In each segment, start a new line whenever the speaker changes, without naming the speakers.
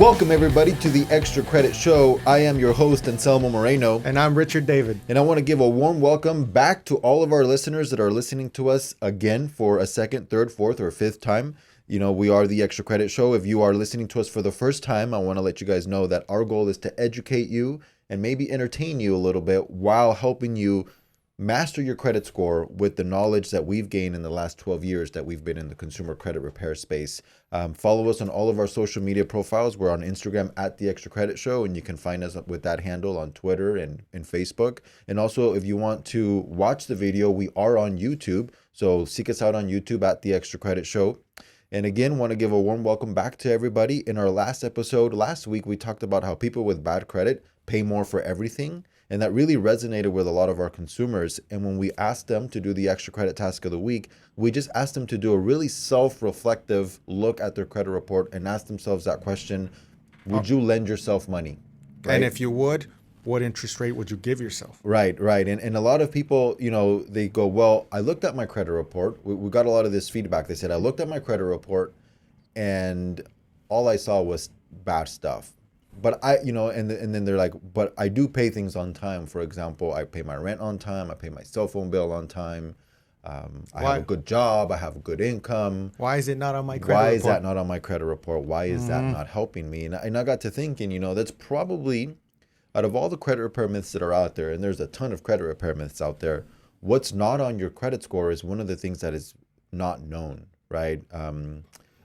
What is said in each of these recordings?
Welcome, everybody, to the Extra Credit Show. I am your host, Anselmo Moreno.
And I'm Richard David.
And I want to give a warm welcome back to all of our listeners that are listening to us again for a second, third, fourth, or fifth time. You know, we are the Extra Credit Show. If you are listening to us for the first time, I want to let you guys know that our goal is to educate you and maybe entertain you a little bit while helping you master your credit score with the knowledge that we've gained in the last 12 years that we've been in the consumer credit repair space. Follow us on all of our social media profiles. We're on Instagram at The Extra Credit Show, and you can find us with that handle on Twitter and Facebook. And also, if you want to watch the video, we are on YouTube. So seek us out on YouTube at The Extra Credit Show. And again, want to give a warm welcome back to everybody. In our last episode, last week, we talked about how people with bad credit pay more for everything. And that really resonated with a lot of our consumers. And when we asked them to do the extra credit task of the week, we just asked them to do a really self-reflective look at their credit report and ask themselves that question: would you lend yourself money? Right?
And if you would, what interest rate would you give yourself?
Right. And a lot of people, you know, they go, well, I looked at my credit report. We got a lot of this feedback. They said, I looked at my credit report and all I saw was bad stuff. But and then they're like, but I do pay things on time. For example, I pay my rent on time. I pay my cell phone bill on time. I have a good job. I have a good income.
Why is it not on my credit report?
Why is that not on my credit report? Why is that not helping me? And I got to thinking, you know, that's probably, out of all the credit repair myths that are out there, and there's a ton of credit repair myths out there, what's not on your credit score is one of the things that is not known, right?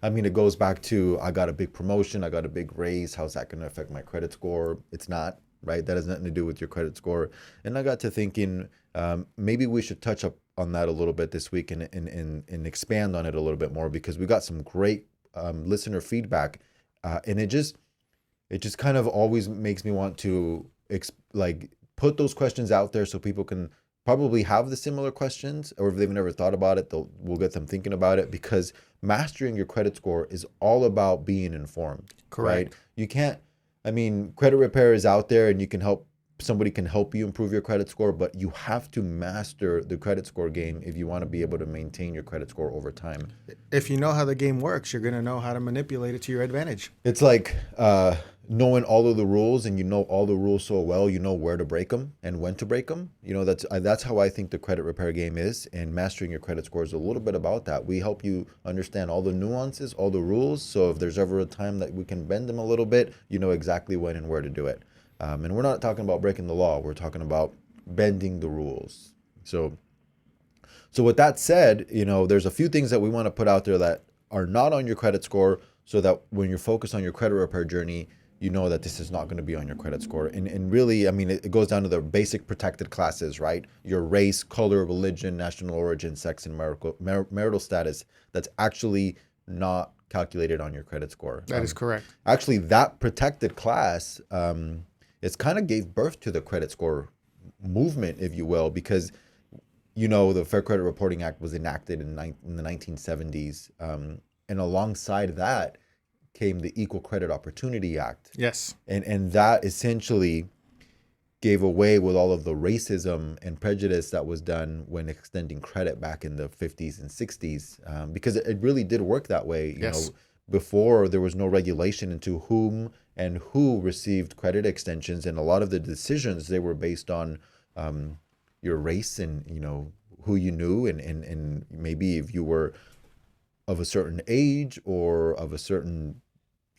I mean, it goes back to, I got a big promotion, I got a big raise. How's that going to affect my credit score? It's not, right? That has nothing to do with your credit score. And I got to thinking, maybe we should touch up on that a little bit this week and expand on it a little bit more, because we got some great listener feedback. And it just kind of always makes me want to put those questions out there so people can probably have the similar questions, or if they've never thought about it, we'll get them thinking about it, because mastering your credit score is all about being informed.
Correct.
Right? You can't, credit repair is out there and somebody can help you improve your credit score, but you have to master the credit score game if you want to be able to maintain your credit score over time.
If you know how the game works, you're going to know how to manipulate it to your advantage.
It's like knowing all of the rules, and you know all the rules so well, you know where to break them and when to break them. You know, that's how I think the credit repair game is, and mastering your credit score is a little bit about that. We help you understand all the nuances, all the rules, so if there's ever a time that we can bend them a little bit, you know exactly when and where to do it. And we're not talking about breaking the law. We're talking about bending the rules. So with that said, you know, there's a few things that we want to put out there that are not on your credit score, so that when you're focused on your credit repair journey, you know that this is not going to be on your credit score. And really, it goes down to the basic protected classes, right? Your race, color, religion, national origin, sex, and marital status. That's actually not calculated on your credit score.
That is correct.
Actually, that protected class, it's kind of gave birth to the credit score movement, if you will, because, you know, the Fair Credit Reporting Act was enacted in the 1970s. And alongside that came the Equal Credit Opportunity Act.
Yes.
And that essentially gave away with all of the racism and prejudice that was done when extending credit back in the 50s and 60s, because it really did work that way. You know, before, there was no regulation into whom and who received credit extensions, and a lot of the decisions, they were based on your race and, you know, who you knew, and maybe if you were of a certain age or of a certain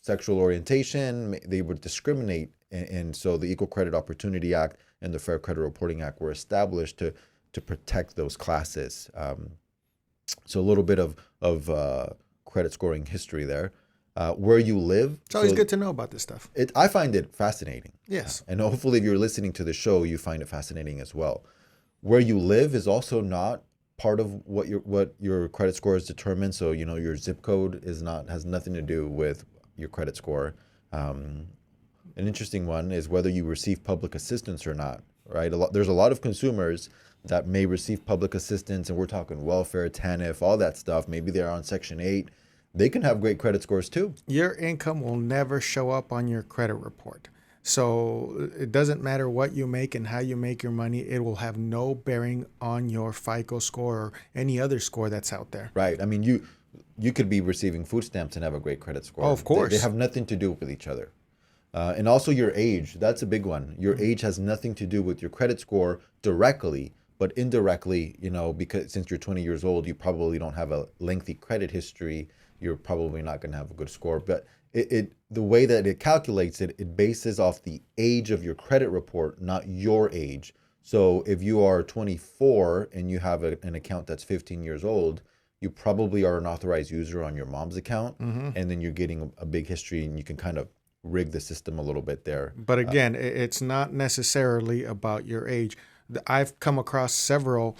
sexual orientation, they would discriminate. And so the Equal Credit Opportunity Act and the Fair Credit Reporting Act were established to protect those classes. So a little bit of credit scoring history there. Where you live.
It's always good to know about this stuff.
I find it fascinating.
Yes.
And hopefully if you're listening to the show, you find it fascinating as well. Where you live is also not part of what your credit score is determined. So, you know, your zip code has nothing to do with your credit score. An interesting one is whether you receive public assistance or not, right? There's a lot of consumers that may receive public assistance, and we're talking welfare, TANF, all that stuff. Maybe they're on Section 8. They can have great credit scores too.
Your income will never show up on your credit report. So it doesn't matter what you make and how you make your money. It will have no bearing on your FICO score or any other score that's out there.
Right. I mean, You could be receiving food stamps and have a great credit score.
Oh, of course.
They have nothing to do with each other. And also your age. That's a big one. Your age has nothing to do with your credit score directly, but indirectly, because since you're 20 years old, you probably don't have a lengthy credit history. You're probably not going to have a good score. But the way that it calculates it, it bases off the age of your credit report, not your age. So if you are 24 and you have an account that's 15 years old, you probably are an authorized user on your mom's account, and then you're getting a big history, and you can kind of rig the system a little bit there.
But again, it's not necessarily about your age. I've come across several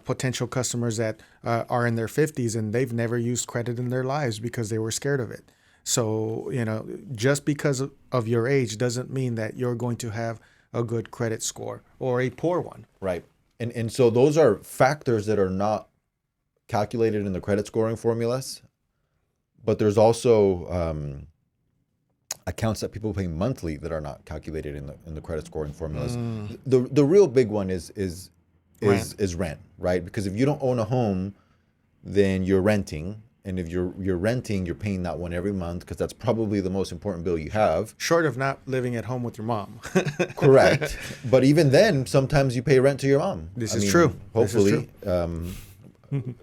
potential customers that are in their 50s and they've never used credit in their lives because they were scared of it. So, just because of your age doesn't mean that you're going to have a good credit score or a poor one.
Right. And so those are factors that are not calculated in the credit scoring formulas, but there's also accounts that people pay monthly that are not calculated in the credit scoring formulas. The real big one is rent, right? Because if you don't own a home, then you're renting, and if you're renting, you're paying that one every month because that's probably the most important bill you have.
Short of not living at home with your mom.
Correct. But even then, sometimes you pay rent to your mom.
This is true.
Hopefully.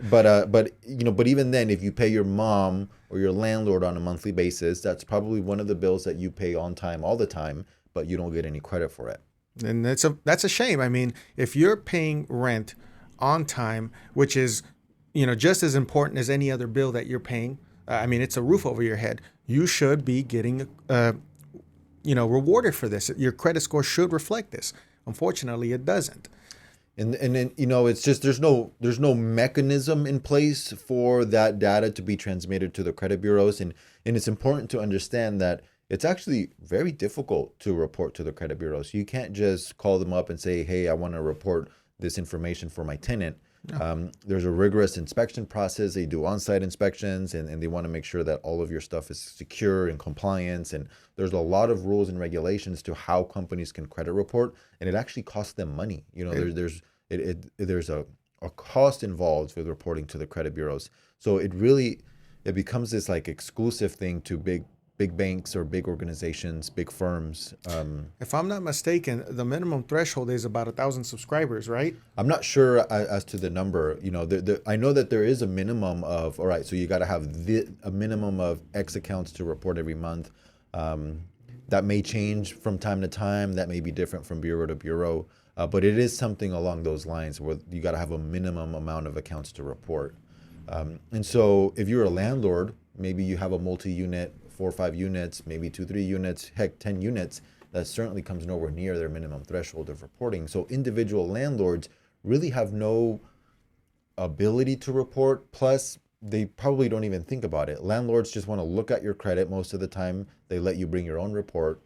But even then, if you pay your mom or your landlord on a monthly basis, that's probably one of the bills that you pay on time all the time, but you don't get any credit for it.
And that's a shame. I mean, if you're paying rent on time, which is, just as important as any other bill that you're paying, it's a roof over your head. You should be getting, rewarded for this. Your credit score should reflect this. Unfortunately, it doesn't.
And then, it's just there's no mechanism in place for that data to be transmitted to the credit bureaus. And it's important to understand that it's actually very difficult to report to the credit bureaus. You can't just call them up and say, hey, I want to report this information for my tenant. No. There's a rigorous inspection process. They do on-site inspections, and they want to make sure that all of your stuff is secure and compliance. And there's a lot of rules and regulations to how companies can credit report, and it actually costs them money. There's a cost involved with reporting to the credit bureaus. So it becomes this like exclusive thing to big banks or big organizations, big firms.
If I'm not mistaken, the minimum threshold is about 1,000 subscribers, right?
I'm not sure as to the number. I know that there is a minimum of, all right, so you got to have a minimum of X accounts to report every month. That may change from time to time. That may be different from bureau to bureau. But it is something along those lines where you got to have a minimum amount of accounts to report. And so if you're a landlord, maybe you have a multi-unit, 4 or 5 units, maybe 2, 3 units, heck, 10 units, that certainly comes nowhere near their minimum threshold of reporting. So individual landlords really have no ability to report. Plus, they probably don't even think about it. Landlords just want to look at your credit most of the time. They let you bring your own report.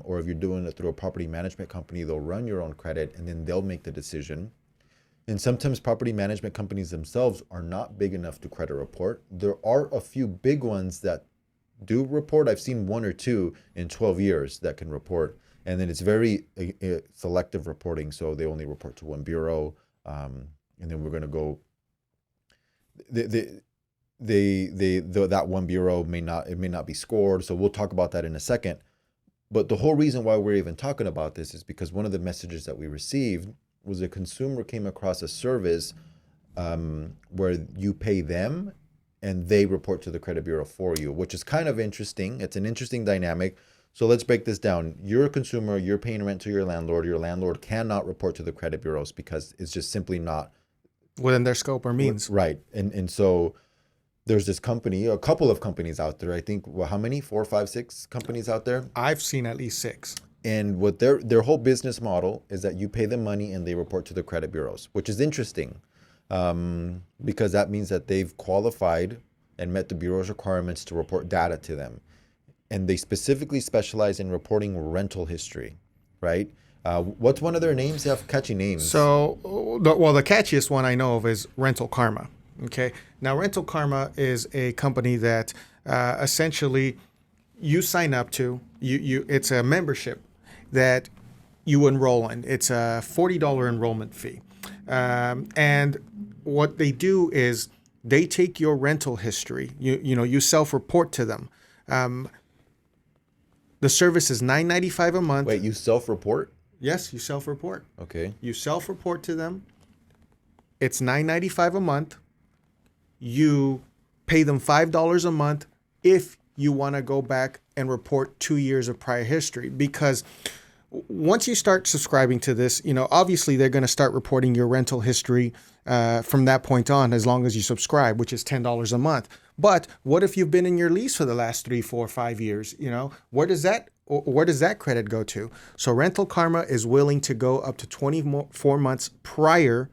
Or if you're doing it through a property management company, they'll run your own credit and then they'll make the decision. And sometimes property management companies themselves are not big enough to credit report. There are a few big ones that do report. I've seen 1 or 2 in 12 years that can report. And then it's very selective reporting. So they only report to one bureau. And then we're going to go, that one bureau may not be scored. So we'll talk about that in a second. But the whole reason why we're even talking about this is because one of the messages that we received was a consumer came across a service where you pay them and they report to the credit bureau for you, which is kind of interesting. It's an interesting dynamic. So let's break this down. You're a consumer, you're paying rent to your landlord. Your landlord cannot report to the credit bureaus because it's just simply not
within their scope or means.
Right. And so there's this company, a couple of companies out there. I think, how many? 4, 5, 6 companies out there?
I've seen at least 6.
And what their whole business model is that you pay them money and they report to the credit bureaus, which is interesting because that means that they've qualified and met the bureau's requirements to report data to them. And they specifically specialize in reporting rental history, right? What's one of their names? They have catchy names.
So, the catchiest one I know of is Rental Karma. Okay. Now, Rental Karma is a company that essentially you sign up to. It's a membership that you enroll in. It's a $40 enrollment fee. And what they do is They take your rental history. You self-report to them. The service is $9.95 a month.
Wait, you self-report?
Yes, you self-report.
Okay.
You self-report to them. It's $9.95 a month. You pay them $5 a month if you want to go back and report 2 years of prior history. Because once you start subscribing to this, obviously they're going to start reporting your rental history from that point on, as long as you subscribe, which is $10 a month. But what if you've been in your lease for the last 3, 4, 5 years? Where does that credit go to? So Rental Karma is willing to go up to 24 months prior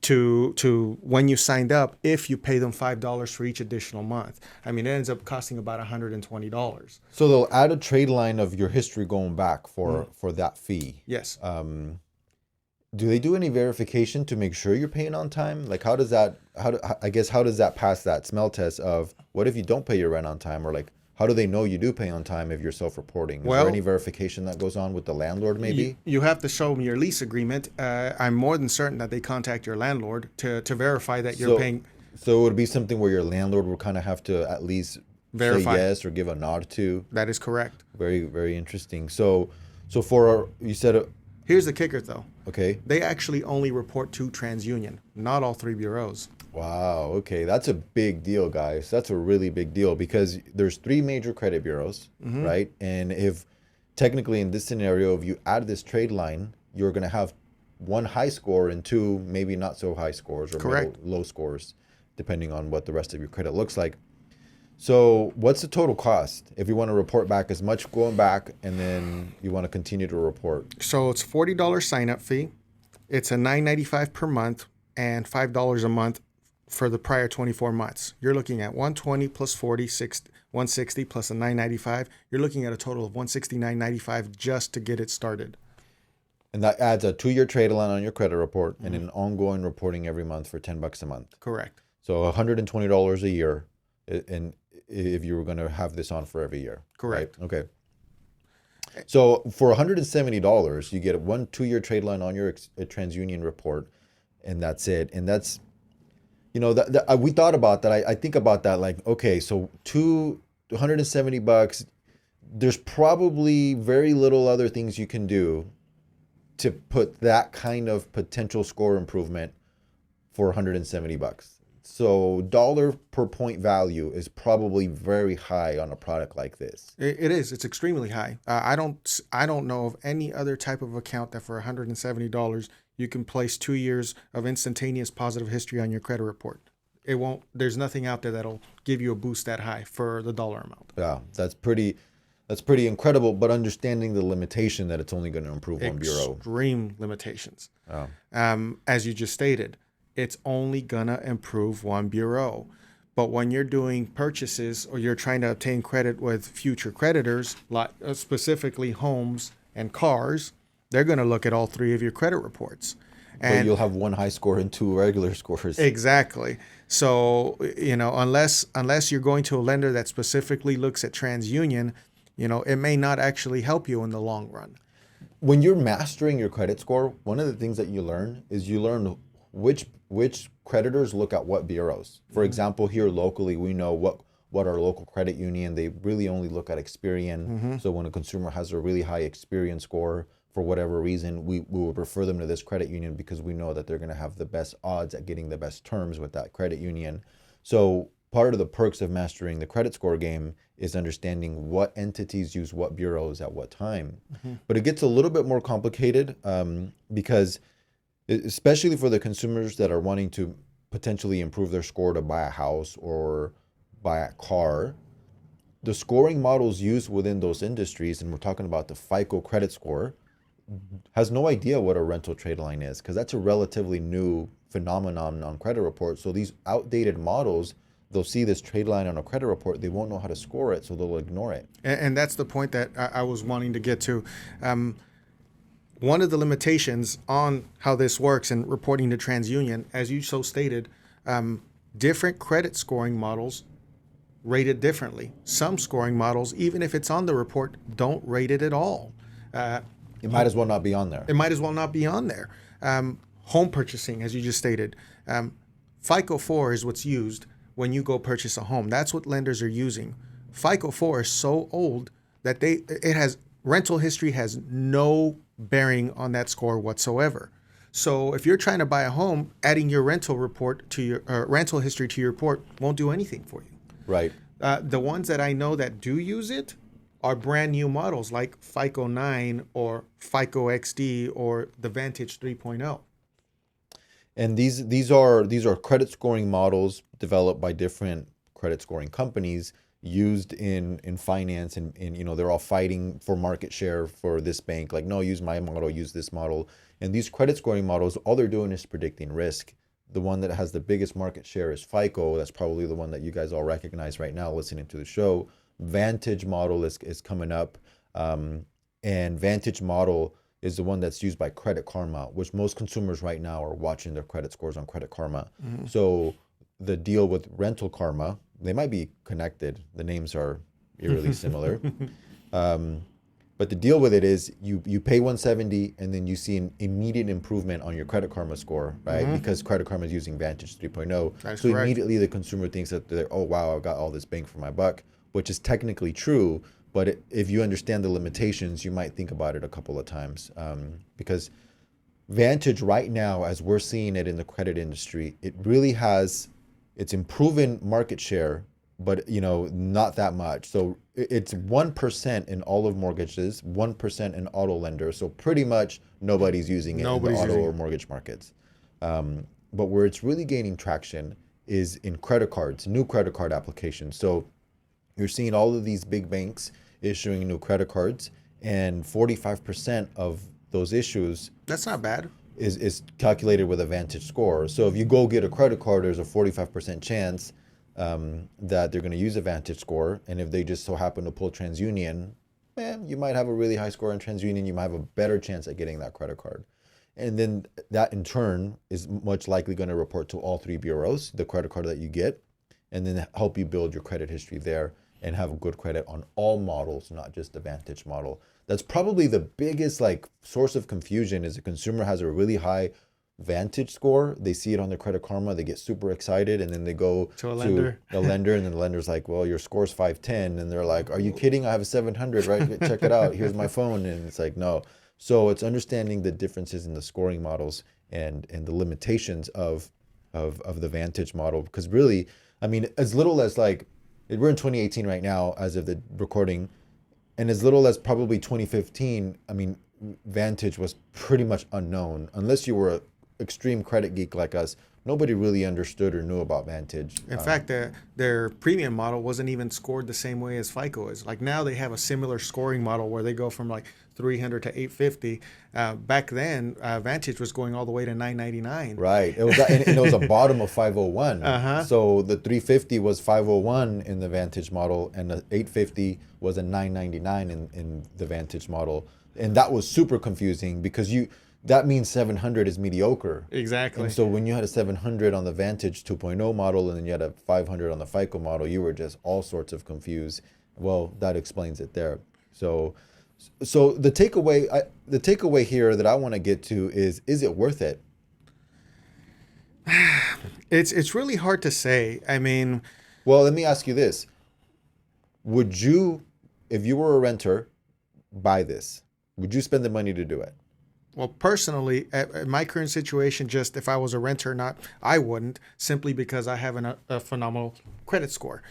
to when you signed up if you pay them $5 for each additional month. I mean, it ends up costing about $120.
So they'll add a trade line of your history going back for that fee.
Yes.
Do they do any verification to make sure you're paying on time? Like, how does that pass that smell test of what if you don't pay your rent on time? Or like, how do they know you do pay on time if you're self-reporting? Is there any verification that goes on with the landlord maybe?
You have to show them your lease agreement. I'm more than certain that they contact your landlord to verify that you're paying.
So it would be something where your landlord would kind of have to at least
verify.
Say yes or give a nod to.
That is correct.
Very, very interesting. So for, you said...
Here's the kicker though.
Okay.
They actually only report to TransUnion, not all 3 bureaus.
Wow. Okay. That's a big deal, guys. That's a really big deal because there's 3 major credit bureaus, right? And if technically in this scenario, if you add this trade line, you're going to have 1 high score and 2 maybe not so high scores or low scores, depending on what the rest of your credit looks like. So what's the total cost if you want to report back as much going back and then you want to continue to report?
So it's $40 sign-up fee. It's a $9.95 per month and $5 a month for the prior 24 months. You're looking at $120 plus 40, $160 plus a $9.95. You're looking at a total of $169.95 just to get it started.
And that adds a 2-year trade line on your credit report and an ongoing reporting every month for $10 a month.
Correct.
So $120 a year, and if you were going to have this on for every year.
Correct.
Right? Okay. So for $170, you get 1 2-year trade line on your TransUnion report, and that's it. And that's, we thought about that. I think about that like, okay, so $170, there's probably very little other things you can do to put that kind of potential score improvement for $170. So dollar per point value is probably very high on a product like this.
It is. It's extremely high. I don't know of any other type of account that for $170 you can place 2 years of instantaneous positive history on your credit report. It won't. There's nothing out there that'll give you a boost that high for the dollar amount.
Yeah, that's pretty incredible. But understanding the limitation that it's only going to improve one bureau.
Extreme limitations.
Oh.
As you just stated. It's only gonna improve 1 bureau. But when you're doing purchases or you're trying to obtain credit with future creditors, like specifically homes and cars, they're gonna look at all 3 of your credit reports.
And but you'll have 1 high score and 2 regular scores.
Exactly. So, unless you're going to a lender that specifically looks at TransUnion, it may not actually help you in the long run.
When you're mastering your credit score, one of the things that you learn which creditors look at what bureaus. For example, here locally, we know what our local credit union, they really only look at Experian. So when a consumer has a really high Experian score, for whatever reason, we would refer them to this credit union because we know that they're going to have the best odds at getting the best terms with that credit union. So part of the perks of mastering the credit score game is understanding what entities use what bureaus at what time. But it gets a little bit more complicated because especially for the consumers that are wanting to potentially improve their score to buy a house or buy a car, the scoring models used within those industries, and we're talking about the FICO credit score, has no idea what a rental trade line is because that's a relatively new phenomenon on credit reports. So these outdated models, they'll see this trade line on a credit report, they won't know how to score it, so they'll ignore it.
And that's the point that I was wanting to get to. One of the limitations on how this works and reporting to TransUnion, as you so stated, different credit scoring models rate it differently. Some scoring models, even if it's on the report, don't rate it at all.
It might as well not be on there.
It might as well not be on there. Home purchasing, as you just stated. FICO 4 is what's used when you go purchase a home. That's what lenders are using. FICO 4 is so old that it has rental history has no bearing on that score whatsoever. So if you're trying to buy a home, adding your rental report to your rental history to your report won't do anything for you.
Right.
The ones that I know that do use it are brand new models like FICO 9 or FICO XD or the Vantage 3.0.
And these are credit scoring models developed by different credit scoring companies used in finance, and they're all fighting for market share for this bank. Like, no, use my model, use this model. And these credit scoring models, all they're doing is predicting risk. The one that has the biggest market share is FICO. That's probably the one that you guys all recognize right now listening to the show. Vantage model is coming up. And Vantage model is the one that's used by Credit Karma, which most consumers right now are watching their credit scores on Credit Karma. Mm-hmm. So the deal with Rental Karma, they might be connected. The names are eerily similar. But the deal with it is you pay $170 and then you see an immediate improvement on your Credit Karma score, right? Mm-hmm. Because Credit Karma is using Vantage 3.0.
That's
so
correct.
Immediately the consumer thinks that oh, wow, I've got all this bang for my buck, which is technically true. But if you understand the limitations, you might think about it a couple of times. Because Vantage right now, as we're seeing it in the credit industry, it really has, it's improving market share, but not that much. So it's 1% in all of mortgages, 1% in auto lenders. So pretty much nobody's using it in the auto or mortgage markets. But where it's really gaining traction is in credit cards, new credit card applications. So you're seeing all of these big banks issuing new credit cards, and 45% of those issues,
that's not bad,
is calculated with a Vantage score. So if you go get a credit card, there's a 45% chance that they're going to use a Vantage score. And if they just so happen to pull TransUnion, you might have a really high score in TransUnion. You might have a better chance at getting that credit card. And then that in turn is much likely going to report to all three bureaus, the credit card that you get, and then help you build your credit history there and have good credit on all models, not just the Vantage model. That's probably the biggest source of confusion is a consumer has a really high Vantage score. They see it on their Credit Karma, they get super excited, and then they go
to a lender,
and then the lender's like, well, your score's 510, and they're like, are you kidding? I have a 700, right? Check it out. Here's my phone. And it's like, no. So it's understanding the differences in the scoring models and the limitations of the Vantage model. Because really, I mean, as little as we're in 2018 right now as of the recording, and as little as probably 2015, I mean, Vantage was pretty much unknown. Unless you were an extreme credit geek like us, nobody really understood or knew about Vantage.
In fact, their premium model wasn't even scored the same way as FICO is. Like now they have a similar scoring model where they go from 300 to 850. Back then, Vantage was going all the way to 999.
Right. It was, and it was a bottom of 501.
Uh-huh.
So the 350 was 501 in the Vantage model, and the 850 was a 999 in the Vantage model. And that was super confusing because that means 700 is mediocre.
Exactly.
And so when you had a 700 on the Vantage 2.0 model and then you had a 500 on the FICO model, you were just all sorts of confused. Well, that explains it there. So the takeaway here that I want to get to is it worth it?
It's really hard to say. I mean,
well, let me ask you this. Would you, if you were a renter, buy this? Would you spend the money to do it?
Well, personally, at my current situation, just if I was a renter or not, I wouldn't, simply because I have a phenomenal credit score.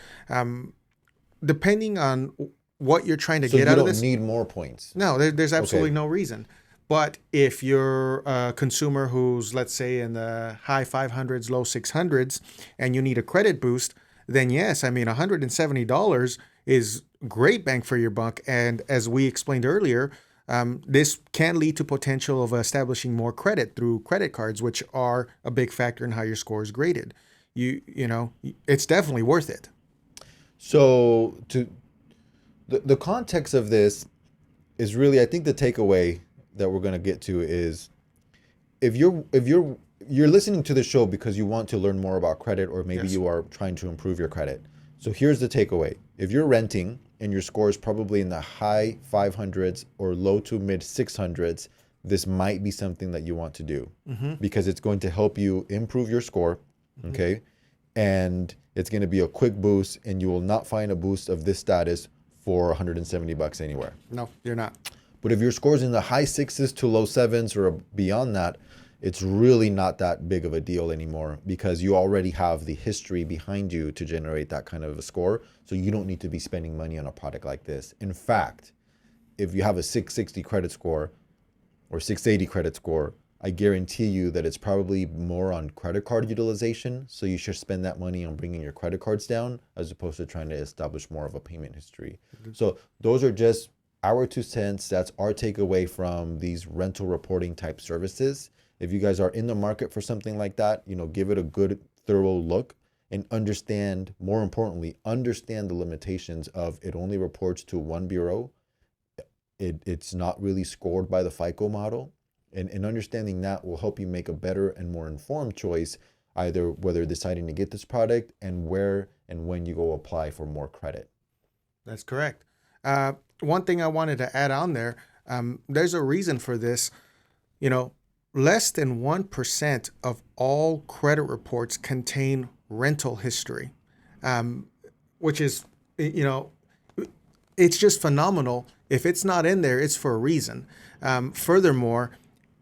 Depending on what you're trying to get out of this.
So you don't need more points?
No, there's absolutely no reason. But if you're a consumer who's, let's say, in the high 500s, low 600s, and you need a credit boost, then yes, I mean, $170 is great bang for your buck. And as we explained earlier, this can lead to potential of establishing more credit through credit cards, which are a big factor in how your score is graded. You know, it's definitely worth it.
So the context of this is really, I think the takeaway that we're going to get to is if you're listening to the show because you want to learn more about credit, or maybe you are trying to improve your credit. So here's the takeaway. If you're renting and your score is probably in the high 500s or low to mid 600s, this might be something that you want to do because it's going to help you improve your score. Okay. And it's going to be a quick boost, and you will not find a boost of this status for $170 anywhere.
No, you're not.
But if your score's in the high sixes to low sevens or beyond that, it's really not that big of a deal anymore because you already have the history behind you to generate that kind of a score. So you don't need to be spending money on a product like this. In fact, if you have a 660 credit score or 680 credit score, I guarantee you that it's probably more on credit card utilization. So you should spend that money on bringing your credit cards down as opposed to trying to establish more of a payment history. So those are just our 2 cents. That's our takeaway from these rental reporting type services. If you guys are in the market for something like that, give it a good, thorough look and understand, more importantly, understand the limitations of it only reports to one bureau. It's not really scored by the FICO model. And understanding that will help you make a better and more informed choice, either whether deciding to get this product and where and when you go apply for more credit.
That's correct. One thing I wanted to add on there, there's a reason for this. Less than 1% of all credit reports contain rental history, which is, it's just phenomenal. If it's not in there, it's for a reason. Furthermore,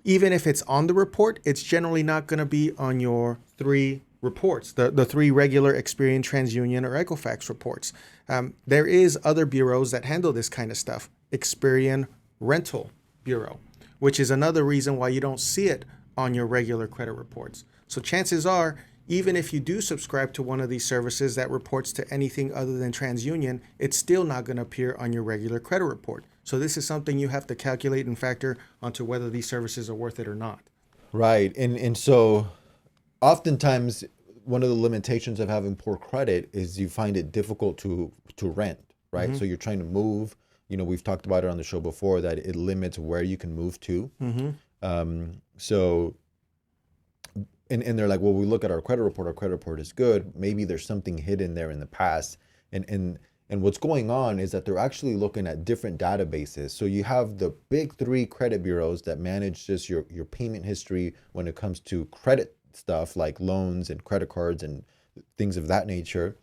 even if it's on the report, it's generally not going to be on your 3 reports, the 3 regular Experian, TransUnion, or Equifax reports. There is other bureaus that handle this kind of stuff. Experian Rental Bureau, which is another reason why you don't see it on your regular credit reports. So chances are, even if you do subscribe to one of these services that reports to anything other than TransUnion, it's still not going to appear on your regular credit report. So this is something you have to calculate and factor onto whether these services are worth it or not.
Right. And so oftentimes one of the limitations of having poor credit is you find it difficult to rent, right? Mm-hmm. So you're trying to move. We've talked about it on the show before that it limits where you can move to. Mm-hmm. So they're like, well, we look at our credit report is good. Maybe there's something hidden there in the past. And what's going on is that they're actually looking at different databases. So you have the big 3 credit bureaus that manage just your payment history when it comes to credit stuff like loans and credit cards and things of that nature.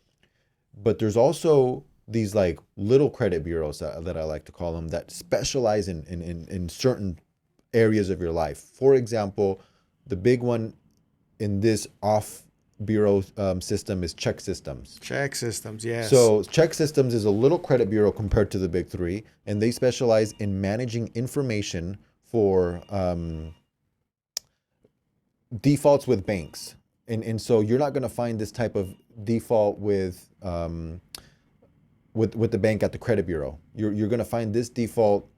But there's also these like little credit bureaus that I like to call them that specialize in certain areas of your life. For example, the big one in this off bureau system is Check Systems.
Check Systems, yes.
So Check Systems is a little credit bureau compared to the big 3, and they specialize in managing information for defaults with banks. And so you're not going to find this type of default with the bank at the credit bureau. You're going to find this default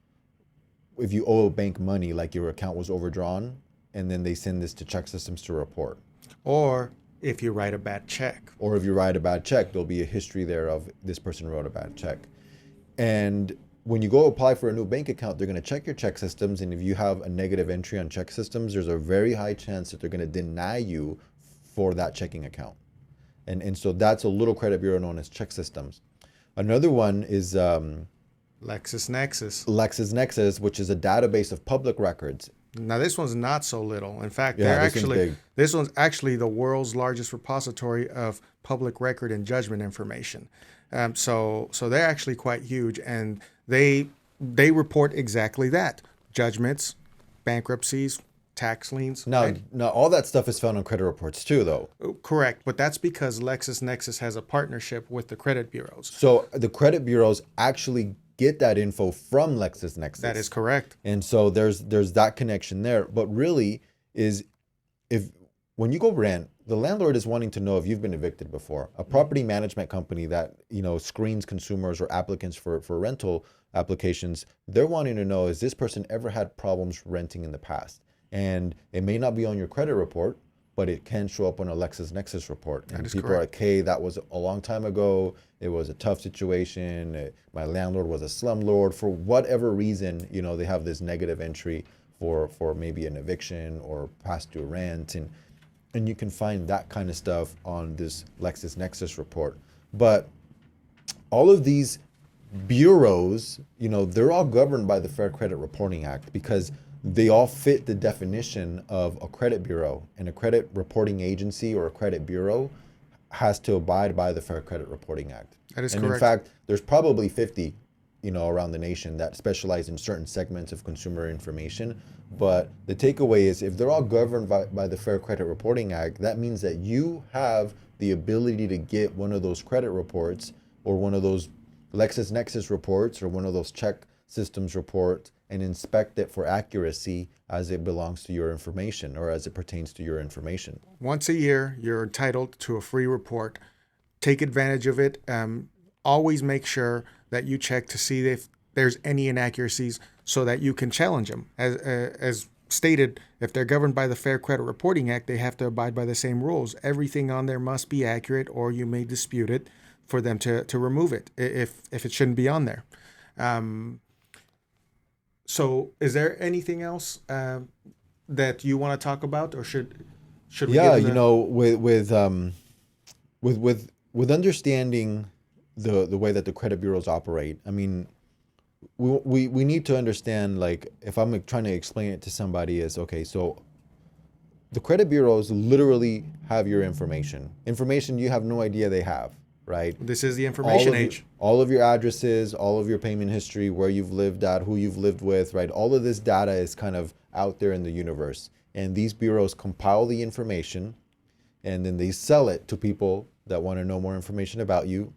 if you owe a bank money, like your account was overdrawn, and then they send this to Check Systems to report.
Or if you write a bad check.
Or if you write a bad check, there'll be a history there of this person wrote a bad check. And when you go apply for a new bank account, they're going to check your Check Systems. And if you have a negative entry on Check Systems, there's a very high chance that they're going to deny you for that checking account. And so that's a little credit bureau known as Check Systems. Another one is
LexisNexis.
LexisNexis, which is a database of public records.
Now this one's not so little. In fact,
this
one's actually the world's largest repository of public record and judgment information. So they're actually quite huge, and they report exactly that: judgments, bankruptcies, tax liens.
Now all that stuff is found on credit reports too, though.
Correct, but that's because LexisNexis has a partnership with the credit bureaus.
So the credit bureaus actually get that info from LexisNexis.
That is correct.
And so there's that connection there. But really is when you go rent, the landlord is wanting to know if you've been evicted before. A property management company that, screens consumers or applicants for rental applications, they're wanting to know, has this person ever had problems renting in the past? And it may not be on your credit report, but it can show up on a LexisNexis report. And people are like, hey, that was a long time ago. It was a tough situation. My landlord was a slumlord. For whatever reason, they have this negative entry for maybe an eviction or past due rent. And you can find that kind of stuff on this LexisNexis report. But all of these bureaus, they're all governed by the Fair Credit Reporting Act because they all fit the definition of a credit bureau, and a credit reporting agency or a credit bureau has to abide by the Fair Credit Reporting Act.
That is
And
correct.
in fact, there's probably 50, around the nation that specialize in certain segments of consumer information. But the takeaway is if they're all governed by the Fair Credit Reporting Act, that means that you have the ability to get one of those credit reports or one of those LexisNexis reports or one of those check systems reports and inspect it for accuracy as it belongs to your information or as it pertains to your information.
Once a year, you're entitled to a free report. Take advantage of it. Always make sure that you check to see if there's any inaccuracies so that you can challenge them. As stated, if they're governed by the Fair Credit Reporting Act, they have to abide by the same rules. Everything on there must be accurate, or you may dispute it for them to remove it if it shouldn't be on there. So is there anything else that you want to talk about, or should we
Yeah,
give them
with understanding the way that the credit bureaus operate, I mean, we need to understand, like, if I'm trying to explain it to somebody is, okay, so the credit bureaus literally have your information you have no idea they have, right?
This is the information age.
All of your addresses, all of your payment history, where you've lived at, who you've lived with, right? All of this data is kind of out there in the universe. And these bureaus compile the information and then they sell it to people that want to know more information about you.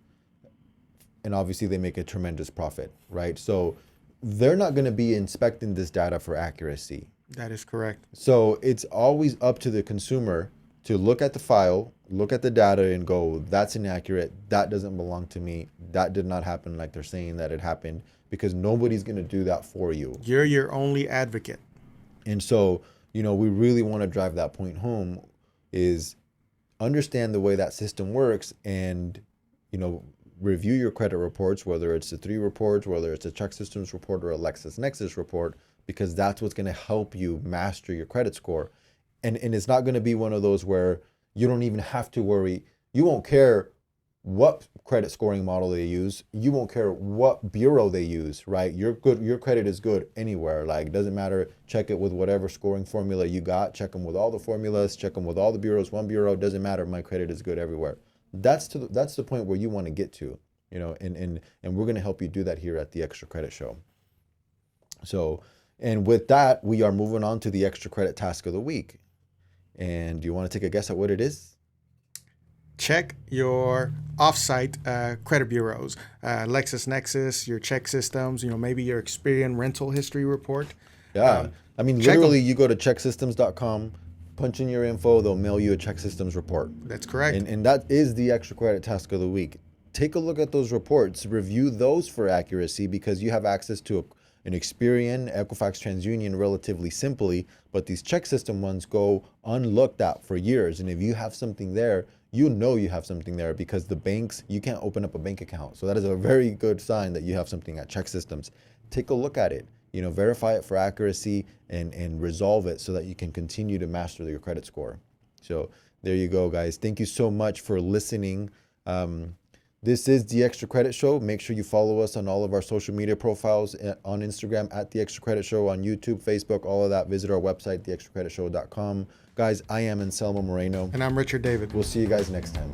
And obviously they make a tremendous profit, right? So they're not going to be inspecting this data for accuracy.
That is correct.
So it's always up to the consumer to look at the file, look at the data and go, that's inaccurate. That doesn't belong to me. That did not happen like they're saying that it happened, because nobody's going to do that for you.
You're your only advocate.
And so, we really want to drive that point home is understand the way that system works and, review your credit reports, whether it's the 3 reports, whether it's a check systems report or a LexisNexis report, because that's what's going to help you master your credit score. And it's not going to be one of those where you don't even have to worry. You won't care what credit scoring model they use. You won't care what bureau they use, right? You're good. Your credit is good anywhere. Like, doesn't matter. Check it with whatever scoring formula you got. Check them with all the formulas. Check them with all the bureaus. One bureau, doesn't matter. My credit is good everywhere. That's the point where you want to get to, and we're going to help you do that here at the Extra Credit Show. So, and with that, we are moving on to the Extra Credit Task of the Week. And do you want to take a guess at what it is?
Check your off-site credit bureaus, LexisNexis, your check systems, maybe your Experian rental history report.
Yeah. I mean, literally, you go to checksystems.com, punch in your info, they'll mail you a check systems report.
That's correct.
And that is the Extra Credit Task of the Week. Take a look at those reports, review those for accuracy, because you have access to an Experian, Equifax, TransUnion relatively simply, but these check system ones go unlooked at for years. And if you have something there, you have something there, because the banks, you can't open up a bank account. So that is a very good sign that you have something at check systems. Take a look at it, verify it for accuracy and resolve it so that you can continue to master your credit score. So there you go, guys. Thank you so much for listening. This is The Extra Credit Show. Make sure you follow us on all of our social media profiles, on Instagram at The Extra Credit Show, on YouTube, Facebook, all of that. Visit our website, theextracreditshow.com. Guys, I am Anselmo Moreno.
And I'm Richard David.
We'll see you guys next time.